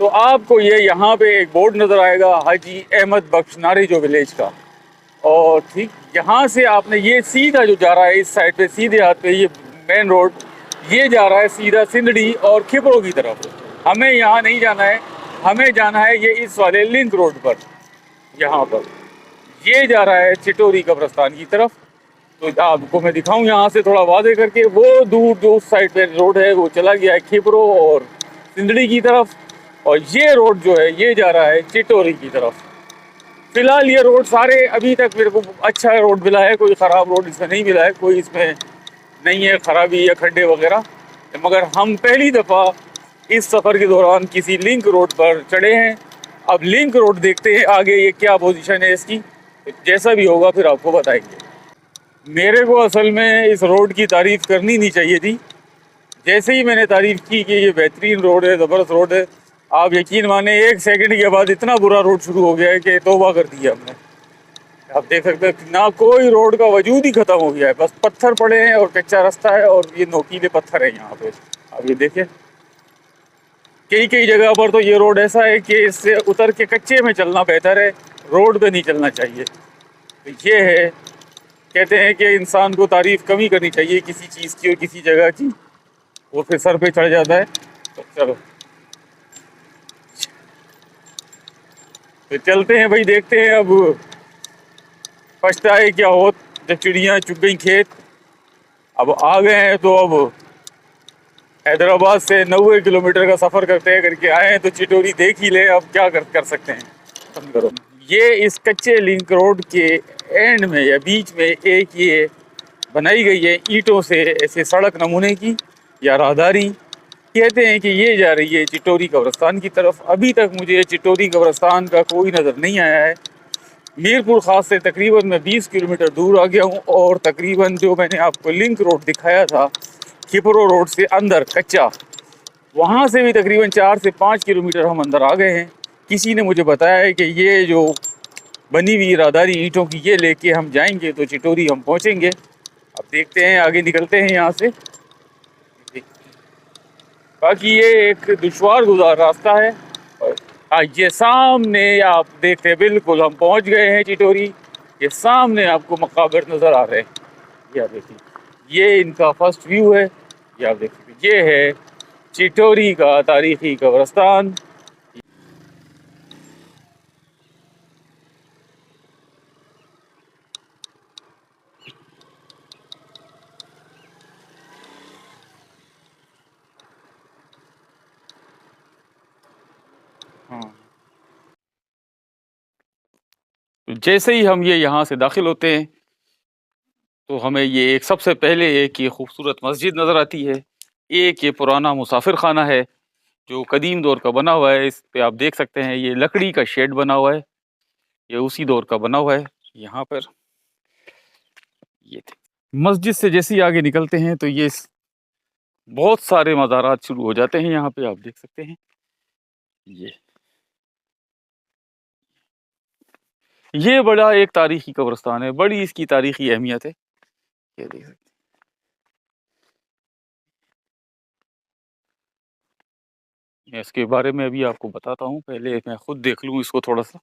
تو آپ کو یہ یہاں پہ ایک بورڈ نظر آئے گا حاجی احمد بخش ناری جو ولیج کا، اور ٹھیک یہاں سے آپ نے یہ سیدھا جو جا رہا ہے اس سائڈ پہ سیدھے ہاتھ پہ یہ مین روڈ یہ جا رہا ہے سیدھا سندھڑی اور کھپرو کی طرف. ہمیں یہاں نہیں جانا ہے، ہمیں جانا ہے یہ اس والے لنک روڈ پر. یہاں پر یہ جا رہا ہے چٹوری قبرستان کی طرف. تو آپ کو میں دکھاؤں یہاں سے تھوڑا واضح کر کے، وہ دور جو اس سائڈ پہ روڈ ہے وہ چلا گیا ہے کھپرو اور سندھڑی کی طرف، اور یہ روڈ جو ہے یہ جا رہا ہے چٹوری کی طرف. فی الحال یہ روڈ سارے ابھی تک میرے کو اچھا روڈ ملا ہے، کوئی خراب روڈ اس میں نہیں ملا ہے، کوئی اس میں نہیں ہے خرابی یا کھڈے وغیرہ. مگر ہم پہلی دفعہ اس سفر کے دوران کسی لنک روڈ پر چڑھے ہیں. اب لنک روڈ دیکھتے ہیں آگے یہ کیا پوزیشن ہے اس کی، جیسا بھی ہوگا پھر آپ کو بتائیں گے. میرے کو اصل میں اس روڈ کی تعریف کرنی نہیں چاہیے تھی. جیسے ہی میں نے تعریف کی کہ یہ بہترین روڈ ہے، زبردست روڈ ہے، آپ یقین مانیں 1 سیکنڈ کے بعد اتنا برا روڈ شروع ہو گیا ہے کہ توبہ کر دیا ہم نے. آپ دیکھ سکتے ہیں نہ کوئی روڈ کا وجود ہی ختم ہو گیا ہے، بس پتھر پڑے ہیں اور کچا رستہ ہے اور یہ نوکیلے پتھر ہیں یہاں پہ. آپ یہ دیکھیں کئی جگہ پر تو یہ روڈ ایسا ہے کہ اس سے اتر کے کچے میں چلنا بہتر ہے، روڈ پہ نہیں چلنا چاہیے. یہ ہے، کہتے ہیں کہ انسان کو تعریف کم ہی کرنی چاہیے کسی چیز کی اور کسی جگہ کی، وہ پھر سر پہ چڑھ جاتا ہے. تو چلو تو چلتے ہیں بھائی، دیکھتے ہیں اب پچھتائے کیا ہو جب چڑیاں چگ گئیں کھیت. اب آ گئے ہیں تو اب حیدرآباد سے 90 کلومیٹر کا سفر کرتے کر کے آئے ہیں تو چٹوری دیکھ ہی لیں. اب کیا کر سکتے ہیں. کرو یہ اس کچے لنک روڈ کے اینڈ میں یا بیچ میں ایک یہ بنائی گئی ہے اینٹوں سے ایسے سڑک نمونے کی یا راہداری. کہتے ہیں کہ یہ جا رہی ہے چٹوری قبرستان کی طرف. ابھی تک مجھے چٹوری قبرستان کا کوئی نظر نہیں آیا ہے. میر پور خاص سے تقریباً میں 20 کلومیٹر دور آ گیا ہوں، اور تقریباً جو میں نے آپ کو لنک روڈ دکھایا تھا کھپرو روڈ سے اندر کچا، وہاں سے بھی تقریباً 4 سے 5 کلومیٹر ہم اندر آ گئے ہیں. کسی نے مجھے بتایا ہے کہ یہ جو بنی ہوئی راہداری اینٹوں کی یہ لے کے ہم جائیں گے تو چٹوری ہم پہنچیں گے. اب دیکھتے ہیں آگے نکلتے ہیں یہاں سے. باقی یہ ایک دشوار گزار راستہ ہے. اور یہ سامنے آپ دیکھتے ہیں بالکل ہم پہنچ گئے ہیں چٹوری. یہ سامنے آپ کو مقابر نظر آ رہے ہیں. یہ آپ دیکھیے، یہ ان کا فرسٹ ویو ہے. یہ آپ دیکھیے یہ ہے چٹوری کا تاریخی قبرستان. ہاں، جیسے ہی ہم یہ یہاں سے داخل ہوتے ہیں تو ہمیں یہ ایک سب سے پہلے ایک یہ خوبصورت مسجد نظر آتی ہے. ایک یہ پرانا مسافر خانہ ہے جو قدیم دور کا بنا ہوا ہے. اس پہ آپ دیکھ سکتے ہیں یہ لکڑی کا شیڈ بنا ہوا ہے، یہ اسی دور کا بنا ہوا ہے. یہاں پر یہ مسجد سے جیسے ہی آگے نکلتے ہیں تو یہ بہت سارے مزارات شروع ہو جاتے ہیں. یہاں پہ آپ دیکھ سکتے ہیں یہ بڑا ایک تاریخی قبرستان ہے، بڑی اس کی تاریخی اہمیت ہے. یہ دیکھ سکتے ہیں. میں اس کے بارے میں ابھی آپ کو بتاتا ہوں، پہلے میں خود دیکھ لوں اس کو تھوڑا سا.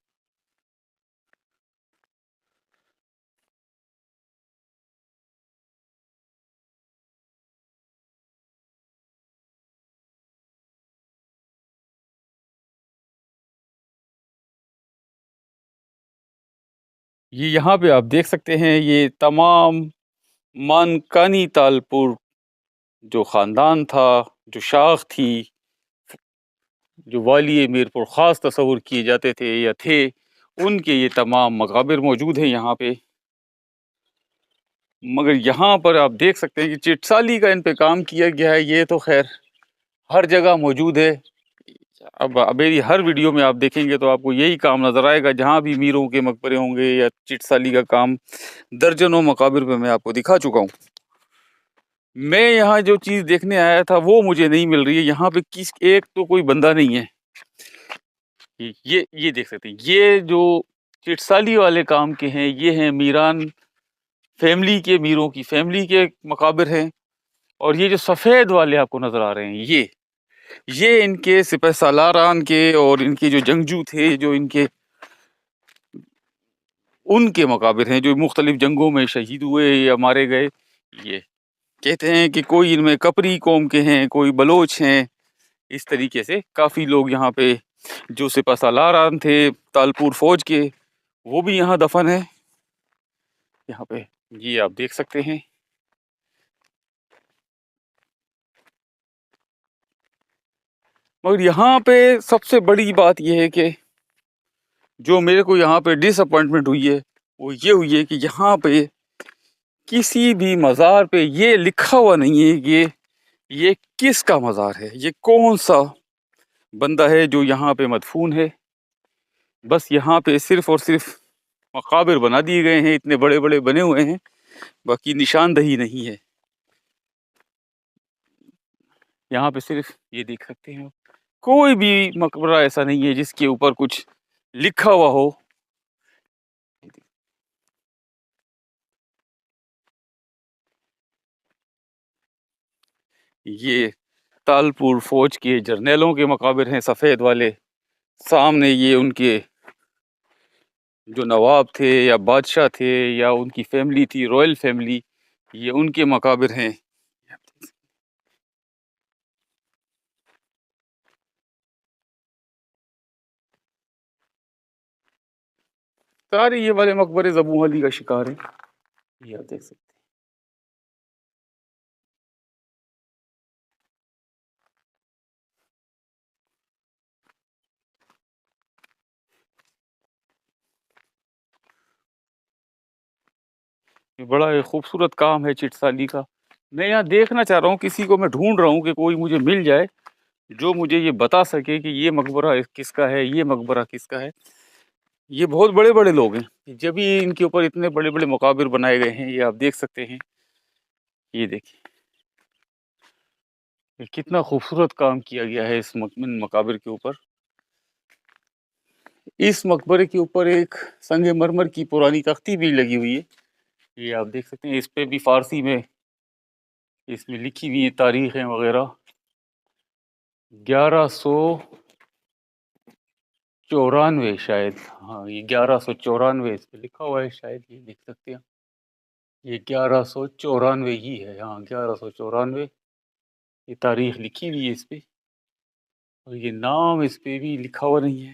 یہ یہاں پہ آپ دیکھ سکتے ہیں یہ تمام مانکانی تالپور جو خاندان تھا، جو شاخ تھی، جو والی میر پور خاص تصور کیے جاتے تھے یا تھے، ان کے یہ تمام مقابر موجود ہیں یہاں پہ. مگر یہاں پر آپ دیکھ سکتے ہیں کہ چٹسالی کا ان پہ کام کیا گیا ہے. یہ تو خیر ہر جگہ موجود ہے. اب میری ہر ویڈیو میں آپ دیکھیں گے تو آپ کو یہی کام نظر آئے گا. جہاں بھی میروں کے مقبرے ہوں گے یا چٹسالی کا کام، درجنوں مقابر پہ میں آپ کو دکھا چکا ہوں. میں یہاں جو چیز دیکھنے آیا تھا وہ مجھے نہیں مل رہی ہے. یہاں پہ ایک تو کوئی بندہ نہیں ہے. یہ دیکھ سکتے ہیں یہ جو چٹسالی والے کام کے ہیں، یہ ہیں میران فیملی کے، میروں کی فیملی کے مقابر ہیں. اور یہ جو سفید والے آپ کو نظر آ رہے ہیں یہ ان کے سپہ سالاران کے اور ان کے جو جنگجو تھے، جو ان کے مقابر ہیں جو مختلف جنگوں میں شہید ہوئے یا مارے گئے. یہ کہتے ہیں کہ کوئی ان میں کپری قوم کے ہیں، کوئی بلوچ ہیں. اس طریقے سے کافی لوگ یہاں پہ جو سپہ سالاران تھے تالپور فوج کے، وہ بھی یہاں دفن ہے. یہاں پہ یہ آپ دیکھ سکتے ہیں. مگر یہاں پہ سب سے بڑی بات یہ ہے کہ جو میرے کو یہاں پہ ڈس اپوائنٹمنٹ ہوئی ہے وہ یہ ہوئی ہے کہ یہاں پہ کسی بھی مزار پہ یہ لکھا ہوا نہیں ہے کہ یہ کس کا مزار ہے، یہ کون سا بندہ ہے جو یہاں پہ مدفون ہے. بس یہاں پہ صرف اور صرف مقابر بنا دیے گئے ہیں، اتنے بڑے بڑے بنے ہوئے ہیں، باقی نشاندہی نہیں ہے. یہاں پہ صرف یہ دیکھ سکتے ہیں، کوئی بھی مقبرہ ایسا نہیں ہے جس کے اوپر کچھ لکھا ہوا ہو. یہ تالپور فوج کے جرنیلوں کے مقابر ہیں سفید والے. سامنے یہ ان کے جو نواب تھے یا بادشاہ تھے یا ان کی فیملی تھی، رائل فیملی، یہ ان کے مقابر ہیں. سارے یہ والے مقبرے زبوں علی کا شکار ہیں. یہ آپ دیکھ سکتے ہیں. یہ بڑا ایک خوبصورت کام ہے چٹ سالی کا. میں یہاں دیکھنا چاہ رہا ہوں، کسی کو میں ڈھونڈ رہا ہوں کہ کوئی مجھے مل جائے جو مجھے یہ بتا سکے کہ یہ مقبرہ کس کا ہے، یہ مقبرہ کس کا ہے. یہ بہت بڑے بڑے لوگ ہیں، جب ہی ان کے اوپر اتنے بڑے بڑے مقابر بنائے گئے ہیں. یہ آپ دیکھ سکتے ہیں. یہ دیکھیں یہ کتنا خوبصورت کام کیا گیا ہے اس مقابر کے اوپر. اس مقبرے کے اوپر ایک سنگ مرمر کی پرانی تختی بھی لگی ہوئی ہے. یہ آپ دیکھ سکتے ہیں. اس پہ بھی فارسی میں اس میں لکھی ہوئی تاریخیں وغیرہ. 1194 شاید، ہاں یہ 1194 اس پہ لکھا ہوا ہے شاید. یہ دیکھ سکتے ہیں، یہ 1194 ہی ہے. ہاں 1194 یہ تاریخ لکھی ہوئی ہے اس پہ، اور یہ نام اس پہ بھی لکھا ہوا نہیں ہے.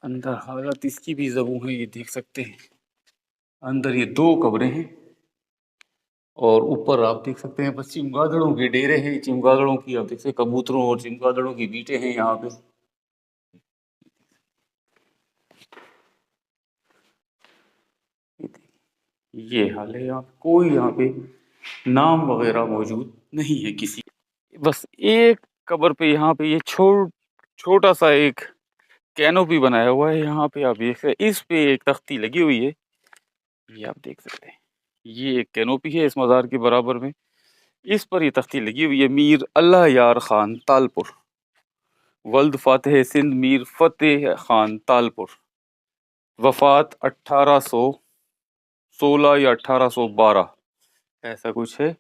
اندر حالت اس کی بھی زبوں ہے، یہ دیکھ سکتے ہیں. اندر یہ 2 قبریں ہیں، اور اوپر آپ دیکھ سکتے ہیں بس چمگادڑوں کے ڈیرے ہیں. چمگادڑوں کی آپ دیکھ سکتے ہیں، کبوتروں اور چمگادڑوں کی بیٹے ہیں یہاں پہ. یہ حال ہے. یہاں کوئی یہاں پہ نام وغیرہ موجود نہیں ہے کسی. بس ایک قبر پہ یہاں پہ یہ چھوٹا سا ایک کینوپی بنایا ہوا ہے. یہاں پہ آپ دیکھ سکتے ہیں، اس پہ ایک تختی لگی ہوئی ہے. یہ آپ دیکھ سکتے ہیں، یہ ایک کینوپی ہے اس مزار کے برابر میں. اس پر یہ تختی لگی ہوئی ہے: میر اللہ یار خان تالپور، ولد فاتح سندھ میر فتح خان تالپور، وفات 1816 یا 1812 ایسا کچھ ہے.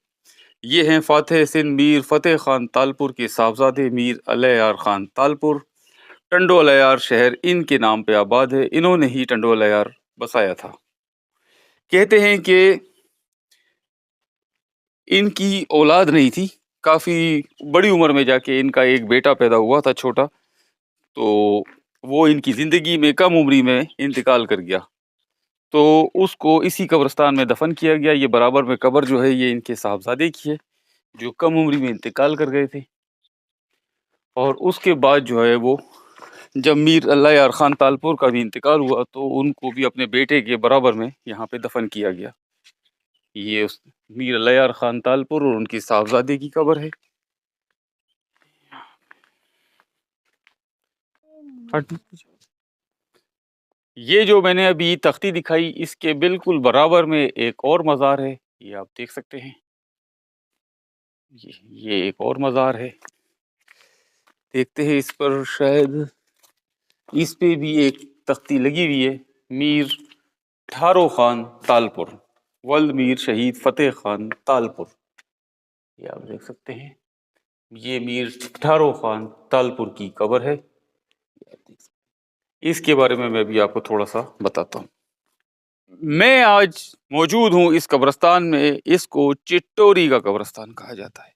یہ ہیں فاتح سندھ میر فتح خان تالپور کے صاحبزادے میر الیار خان تالپور. ٹنڈو الیار شہر ان کے نام پہ آباد ہے، انہوں نے ہی ٹنڈو الیار بسایا تھا. کہتے ہیں کہ ان کی اولاد نہیں تھی، کافی بڑی عمر میں جا کے ان کا ایک بیٹا پیدا ہوا تھا چھوٹا، تو وہ ان کی زندگی میں کم عمری میں انتقال کر گیا. تو اس کو اسی قبرستان میں دفن کیا گیا. یہ برابر میں قبر جو ہے یہ ان کے صاحبزادے کی ہے جو کم عمری میں انتقال کر گئے تھے. اور اس کے بعد جو ہے وہ جب میر اللہ یار خان تالپور کا بھی انتقال ہوا تو ان کو بھی اپنے بیٹے کے برابر میں یہاں پہ دفن کیا گیا. یہ اس میر اللہ یار خان تالپور اور ان کی صاحبزادے کی قبر ہے. یہ جو میں نے ابھی تختی دکھائی اس کے بالکل برابر میں ایک اور مزار ہے. یہ آپ دیکھ سکتے ہیں، یہ ایک اور مزار ہے. دیکھتے ہیں اس پر، شاید اس پہ بھی ایک تختی لگی ہوئی ہے: میر ٹھارو خان تالپور، ولد میر شہید فتح خان تالپور. یہ آپ دیکھ سکتے ہیں. یہ میر ٹھارو خان تالپور کی قبر ہے، اس کے بارے میں بھی آپ کو تھوڑا سا بتاتا ہوں۔ میں آج موجود ہوں اس قبرستان میں، اس کو چٹوری کا قبرستان کہا جاتا ہے۔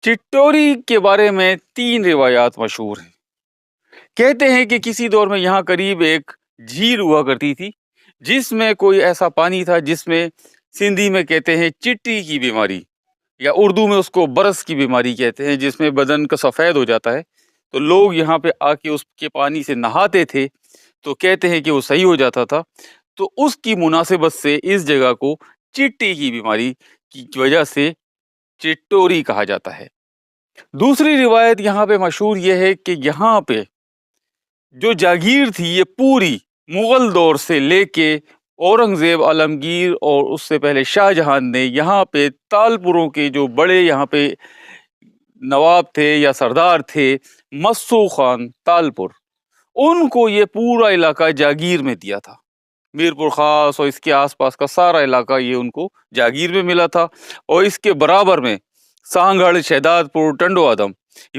چٹوری کے بارے میں 3 روایات مشہور ہیں۔ کہتے ہیں کہ کسی دور میں یہاں قریب ایک جھیل ہوا کرتی تھی، جس میں کوئی ایسا پانی تھا جس میں سندھی میں کہتے ہیں چٹی کی بیماری، یا اردو میں اس کو برس کی بیماری کہتے ہیں، جس میں بدن کا سفید ہو جاتا ہے۔ تو لوگ یہاں پہ آ کے اس کے پانی سے نہاتے تھے، تو کہتے ہیں کہ وہ صحیح ہو جاتا تھا۔ تو اس کی مناسبت سے اس جگہ کو چٹی کی بیماری کی وجہ سے چٹوری کہا جاتا ہے۔ دوسری روایت یہاں پہ مشہور یہ ہے کہ یہاں پہ جو جاگیر تھی یہ پوری مغل دور سے لے کے اورنگزیب، عالمگیر اور اس سے پہلے شاہ جہان نے یہاں پہ تالپوروں کے جو بڑے یہاں پہ نواب تھے یا سردار تھے، مسو خان تالپور، ان کو یہ پورا علاقہ جاگیر میں دیا تھا۔ میرپور خاص اور اس کے آس پاس کا سارا علاقہ یہ ان کو جاگیر میں ملا تھا، اور اس کے برابر میں سانگھڑ، شہداد پور، ٹنڈو آدم،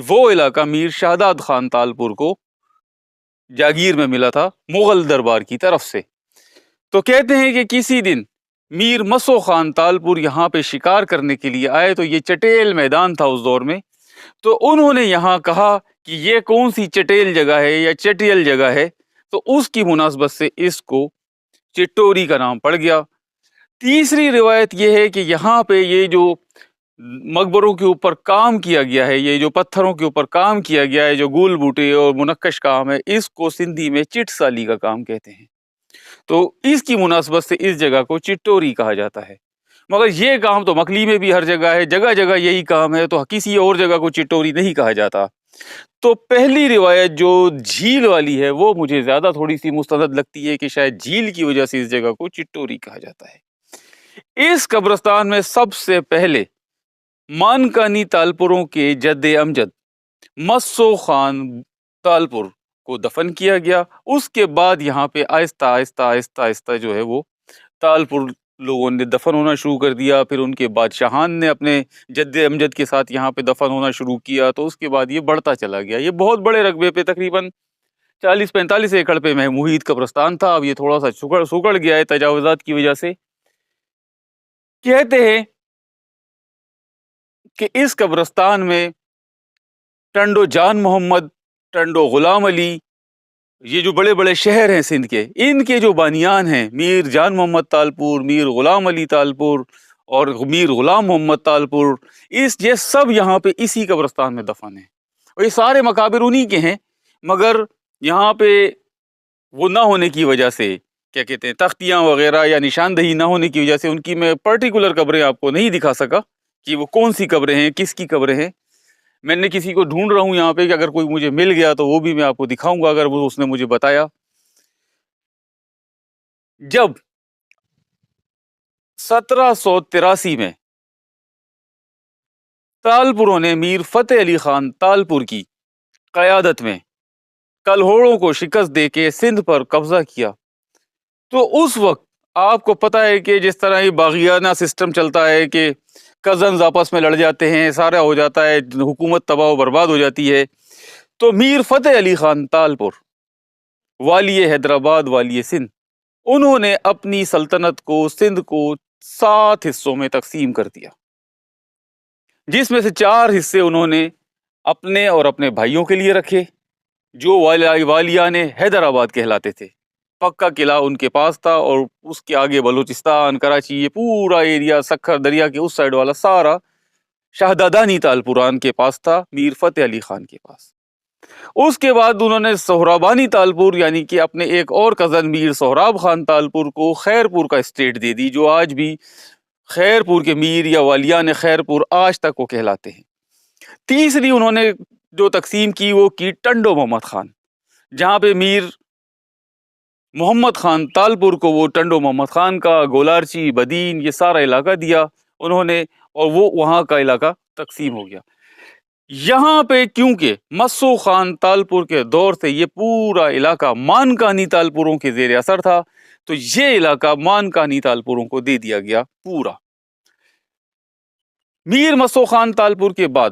وہ علاقہ میر شہداد خان تالپور کو جاگیر میں ملا تھا مغل دربار کی طرف سے۔ تو کہتے ہیں کہ کسی دن میر مسو خان تالپور یہاں پہ شکار کرنے کے لیے آئے، تو یہ چٹیل میدان تھا اس دور میں، تو انہوں نے یہاں کہا کہ یہ کون سی چٹیل جگہ ہے یا چٹیل جگہ ہے، تو اس کی مناسبت سے اس کو چٹوری کا نام پڑ گیا۔ تیسری روایت یہ ہے کہ یہاں پہ یہ جو مقبروں کے اوپر کام کیا گیا ہے، یہ جو پتھروں کے اوپر کام کیا گیا ہے، جو گول بوٹے اور منقش کام ہے، اس کو سندھی میں چٹ سالی کا کام کہتے ہیں۔ تو اس کی مناسبت سے اس جگہ کو چٹوری کہا جاتا ہے۔ مگر یہ کام تو مکلی میں بھی ہر جگہ ہے، جگہ جگہ یہی کام ہے، تو کسی اور جگہ کو چٹوری نہیں کہا جاتا۔ تو پہلی روایت جو جھیل والی ہے وہ مجھے زیادہ تھوڑی سی مستند لگتی ہے، کہ شاید جھیل کی وجہ سے اس جگہ کو چٹوری کہا جاتا ہے۔ اس قبرستان میں سب سے پہلے مانکانی تالپوروں کے جد امجد مسو خان تالپور کو دفن کیا گیا۔ اس کے بعد یہاں پہ آہستہ آہستہ آہستہ آہستہ جو ہے وہ تالپور لوگوں نے دفن ہونا شروع کر دیا۔ پھر ان کے بادشاہان نے اپنے جد امجد کے ساتھ یہاں پہ دفن ہونا شروع کیا، تو اس کے بعد یہ بڑھتا چلا گیا۔ یہ بہت بڑے رقبے پہ، تقریباً 40-45 ایکڑ پہ محیط قبرستان تھا۔ اب یہ تھوڑا سا سکڑ گیا ہے تجاوزات کی وجہ سے۔ کہتے ہیں کہ اس قبرستان میں ٹنڈو جان محمد، ٹنڈو غلام علی، یہ جو بڑے بڑے شہر ہیں سندھ کے، ان کے جو بانیان ہیں، میر جان محمد تالپور، میر غلام علی تالپور اور میر غلام محمد تالپور، یہ سب یہاں پہ اسی قبرستان میں دفن ہیں۔ اور یہ سارے مقابر انہی کے ہیں، مگر یہاں پہ وہ نہ ہونے کی وجہ سے، کیا کہتے ہیں، تختیاں وغیرہ یا نشاندہی نہ ہونے کی وجہ سے ان کی میں پرٹیکولر قبریں آپ کو نہیں دکھا سکا کہ وہ کون سی قبریں ہیں، کس کی قبریں ہیں۔ میں نے کسی کو ڈھونڈ رہا ہوں یہاں پہ، کہ اگر کوئی مجھے مل گیا تو وہ بھی میں آپ کو دکھاؤں گا، اگر وہ اس نے مجھے بتایا۔ جب 1783 میں تالپوروں نے میر فتح علی خان تالپور کی قیادت میں کلہوڑوں کو شکست دے کے سندھ پر قبضہ کیا، تو اس وقت آپ کو پتہ ہے کہ جس طرح یہ باغیانہ سسٹم چلتا ہے کہ کزنز آپس میں لڑ جاتے ہیں، سارا ہو جاتا ہے، حکومت تباہ و برباد ہو جاتی ہے۔ تو میر فتح علی خان تالپور، والی حیدرآباد، والی سندھ، انہوں نے اپنی سلطنت کو، سندھ کو 7 حصوں میں تقسیم کر دیا، جس میں سے 4 حصے انہوں نے اپنے اور اپنے بھائیوں کے لیے رکھے، جو والیان حیدرآباد کہلاتے تھے۔ پکا قلعہ ان کے پاس تھا، اور اس کے آگے بلوچستان، کراچی، یہ پورا ایریا سکھر دریا کے اس سائیڈ والا سارا شہدادانی تالپوران کے پاس تھا، میر فتح علی خان کے پاس۔ اس کے بعد انہوں نے سہرابانی تالپور، یعنی کہ اپنے ایک اور کزن میر سہراب خان تالپور کو خیرپور کا اسٹیٹ دے دی، جو آج بھی خیرپور کے میر یا والیان خیرپور آج تک وہ کہلاتے ہیں۔ تیسری انہوں نے جو تقسیم کی وہ کی ٹنڈو محمد خان، جہاں پہ میر محمد خان تالپور کو وہ ٹنڈو محمد خان کا گولارچی، بدین، یہ سارا علاقہ دیا انہوں نے، اور وہ وہاں کا علاقہ تقسیم ہو گیا۔ یہاں پہ کیونکہ مسو خان تالپور کے دور سے یہ پورا علاقہ مانکانی تالپوروں کے زیر اثر تھا، تو یہ علاقہ مانکانی تالپوروں کو دے دیا گیا پورا۔ میر مسو خان تالپور کے بعد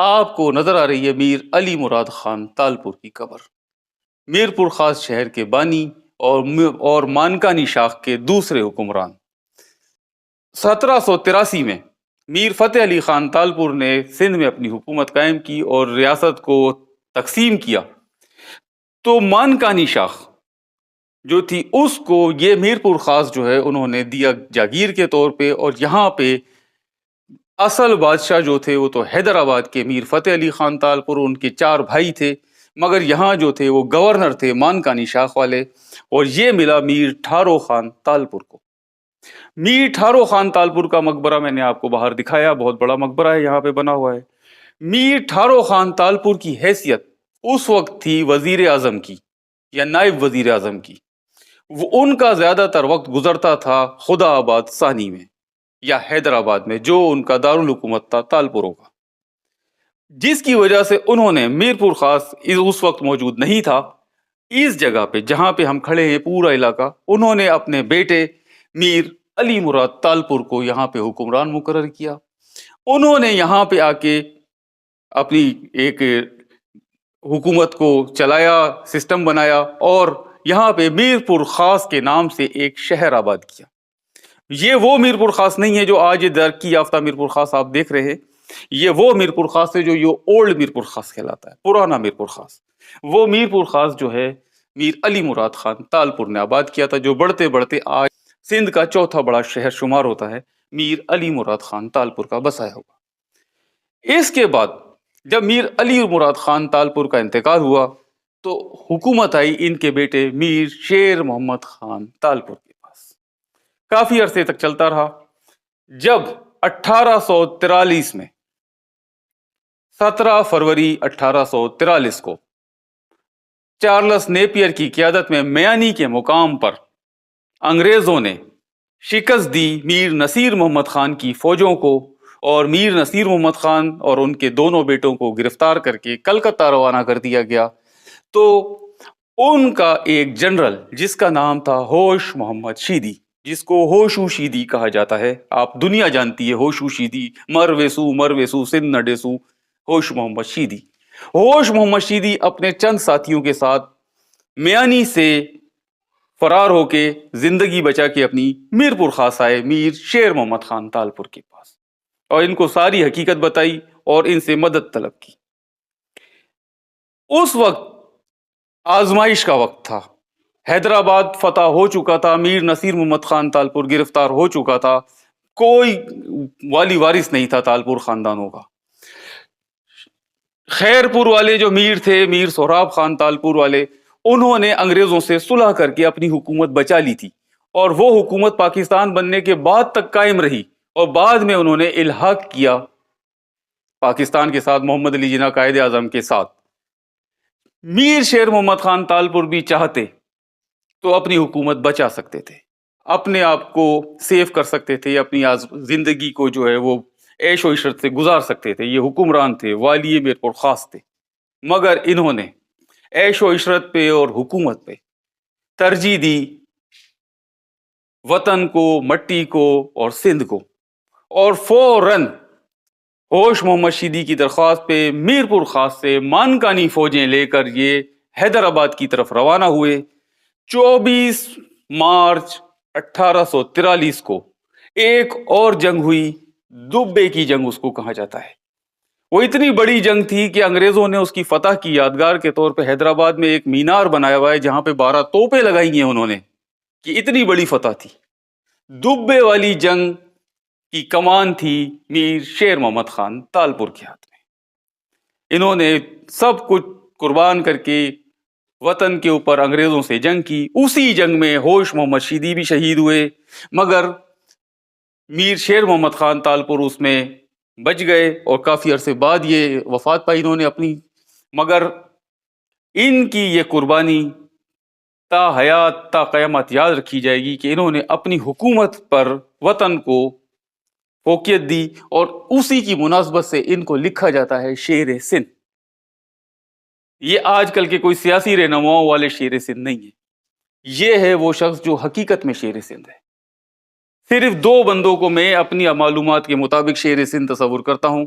آپ کو نظر آ رہی ہے میر علی مراد خان تالپور کی قبر، میرپور خاص شہر کے بانی اور مانکانی شاخ کے دوسرے حکمران۔ 1783 میں میر فتح علی خان تالپور نے سندھ میں اپنی حکومت قائم کی اور ریاست کو تقسیم کیا، تو مانکانی شاخ جو تھی اس کو یہ میرپور خاص جو ہے انہوں نے دیا جاگیر کے طور پہ، اور یہاں پہ اصل بادشاہ جو تھے وہ تو حیدرآباد کے میر فتح علی خان تالپور، ان کے 4 بھائی تھے، مگر یہاں جو تھے وہ گورنر تھے مانکانی شاخ والے، اور یہ ملا میر ٹھارو خان تالپور کو۔ میر ٹھارو خان تالپور کا مقبرہ میں نے آپ کو باہر دکھایا، بہت بڑا مقبرہ ہے یہاں پہ بنا ہوا ہے۔ میر ٹھارو خان تالپور کی حیثیت اس وقت تھی وزیر اعظم کی یا نائب وزیر اعظم کی، ان کا زیادہ تر وقت گزرتا تھا خدا آباد ثانی میں یا حیدرآباد میں، جو ان کا دارالحکومت تھا تالپوروں کا، جس کی وجہ سے انہوں نے میرپور خاص اس وقت موجود نہیں تھا، اس جگہ پہ جہاں پہ ہم کھڑے ہیں پورا علاقہ، انہوں نے اپنے بیٹے میر علی مراد تالپور کو یہاں پہ حکمران مقرر کیا۔ انہوں نے یہاں پہ آ کے اپنی ایک حکومت کو چلایا، سسٹم بنایا، اور یہاں پہ میرپور خاص کے نام سے ایک شہر آباد کیا۔ یہ وہ میرپور خاص نہیں ہے جو آج ترقی یافتہ میرپور خاص آپ دیکھ رہے ہیں، یہ وہ میرپور خاص ہے جو یہ اولڈ میرپور خاص کہلاتا ہے، پرانا میرپور خاص۔ وہ میرپور خاص جو ہے میر علی مراد خان تالپور نے آباد کیا تھا، جو بڑھتے بڑھتے آج سندھ کا 4تھا بڑا شہر شمار ہوتا ہے، میر علی مراد خان تالپور کا بسایا ہوا۔ اس کے بعد جب میر علی مراد خان تالپور کا انتقال ہوا تو حکومت آئی ان کے بیٹے میر شیر محمد خان تالپور کے پاس، کافی عرصے تک چلتا رہا۔ جب 1843 میں 17 فروری 1843 کو چارلس نیپیر کی قیادت میں میانی کے مقام پر انگریزوں نے شکست دی میر نصیر محمد خان کی فوجوں کو، اور میر نصیر محمد خان اور ان کے دونوں بیٹوں کو گرفتار کر کے کلکتہ روانہ کر دیا گیا۔ تو ان کا ایک جنرل جس کا نام تھا ہوش محمد شیدی، جس کو ہوشو شیدی کہا جاتا ہے، آپ دنیا جانتی ہے ہوشو شیدی، مرویسو سندھ نڈیسو، ہوش محمد شیدی۔ ہوش محمد شیدی اپنے چند ساتھیوں کے ساتھ میانی سے فرار ہو کے زندگی بچا کے اپنی میرپور خاص آئے میر شیر محمد خان تالپور کے پاس، اور ان کو ساری حقیقت بتائی اور ان سے مدد طلب کی۔ اس وقت آزمائش کا وقت تھا، حیدرآباد فتح ہو چکا تھا، میر نصیر محمد خان تالپور گرفتار ہو چکا تھا، کوئی والی وارث نہیں تھا تالپور خاندانوں کا۔ خیرپور والے جو میر تھے، میر سہراب خان تالپور والے، انہوں نے انگریزوں سے صلح کر کے اپنی حکومت بچا لی تھی، اور وہ حکومت پاکستان بننے کے بعد تک قائم رہی، اور بعد میں انہوں نے الحاق کیا پاکستان کے ساتھ، محمد علی جناح قائد اعظم کے ساتھ۔ میر شیر محمد خان تالپور بھی چاہتے تو اپنی حکومت بچا سکتے تھے، اپنے آپ کو سیف کر سکتے تھے، اپنی زندگی کو جو ہے وہ عیش و عشرت سے گزار سکتے تھے، یہ حکمران تھے، والی میرپور خاص تھے، مگر انہوں نے عیش و عشرت پہ اور حکومت پہ ترجیح دی، وطن کو، مٹی کو اور سندھ کو، اور فوراً ہوش محمد شیدی کی درخواست پہ میرپور خاص سے مانکانی فوجیں لے کر یہ حیدرآباد کی طرف روانہ ہوئے۔ 24 مارچ 1843 کو ایک اور جنگ ہوئی، دبے کی جنگ اس کو کہا جاتا ہے۔ وہ اتنی بڑی جنگ تھی کہ انگریزوں نے اس کی فتح کی یادگار کے طور پہ حیدرآباد میں ایک مینار بنایا ہوا ہے جہاں پہ 12 توپیں لگائی ہیں انہوں نے، کہ اتنی بڑی فتح تھی۔ دبے والی جنگ کی کمان تھی میر شیر محمد خان تالپور کے ہاتھ میں۔ انہوں نے سب کچھ قربان کر کے وطن کے اوپر انگریزوں سے جنگ کی۔ اسی جنگ میں ہوش محمد شیدی بھی شہید ہوئے، مگر میر شیر محمد خان تالپور اس میں بچ گئے، اور کافی عرصے بعد یہ وفات پائی انہوں نے اپنی، مگر ان کی یہ قربانی تا حیات تا قیامت یاد رکھی جائے گی کہ انہوں نے اپنی حکومت پر وطن کو فوقیت دی، اور اسی کی مناسبت سے ان کو لکھا جاتا ہے شیر سندھ۔ یہ آج کل کے کوئی سیاسی رہنماؤں والے شیر سندھ نہیں ہے، یہ ہے وہ شخص جو حقیقت میں شیر سندھ ہے۔ صرف 2 بندوں کو میں اپنی معلومات کے مطابق شیر سندھ تصور کرتا ہوں،